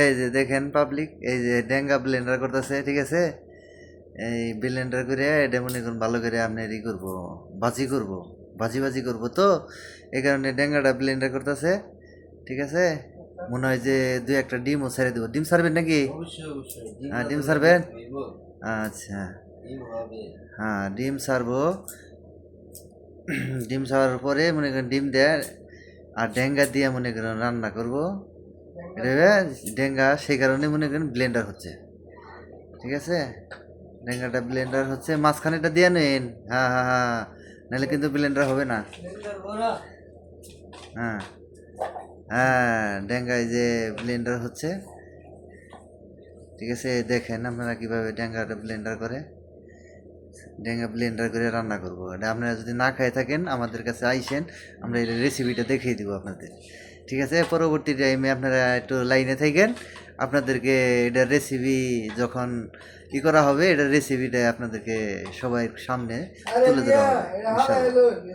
এই যে দেখেন পাবলিক, এই যে ডেঙ্গা ব্লেন্ডার করতেছে, ঠিক আছে। এই ব্লেন্ডার করে এটা মনে করুন ভালো করে আপনার ই করবো, ভাজি করবো, ভাজি ভাজি করবো তো, এই কারণে ডেঙ্গাটা ব্লেন্ডার করতেছে, ঠিক আছে। মনে হয় যে দুই একটা ডিমও ছেড়ে দেবো। ডিম ছাড়বেন নাকি? অবশ্যই অবশ্যই ডিম হ্যাঁ না ডিম দিলে ছাড়বেন। হইব। আচ্ছা, ডিম হবে। হ্যাঁ ডিম ছাড়বো। ডিম ছাড়ার পরে মনে করেন ডিম দেয় আর ডেঙ্গা দিয়ে মনে করেন রান্না করবো। এটা ডেঙ্গা, সেই কারণে মনে করেন ব্লেন্ডার হচ্ছে, ঠিক আছে। ডেঙ্গাটা ব্লেন্ডার হচ্ছে, মাঝখানেটা দিয়ে নেন। হ্যাঁ হ্যাঁ হ্যাঁ, নাহলে কিন্তু ব্লেন্ডার হবে না। হ্যাঁ হ্যাঁ, ডেঙ্গায় যে ব্লেন্ডার হচ্ছে, ঠিক আছে। দেখেন আপনারা কিভাবে ডেঙ্গাটা ব্লেন্ডার করে, ডেঙ্গা ব্লেন্ডার করে রান্না করবো। এটা আপনারা যদি না খাই থাকেন আমাদের কাছে আইসেন, আমরা এই রেসিপিটা দেখিয়ে দিব আপনাদের, ঠিক আছে। পরবর্তী টাইমে আপনারা একটু লাইনে থাকেন, আপনাদেরকে এটার রেসিপি যখন ই করা হবে, এটার রেসিপিটা আপনাদেরকে সবাই সামনে তুলে ধরা হবে ইনশাল্লাহ।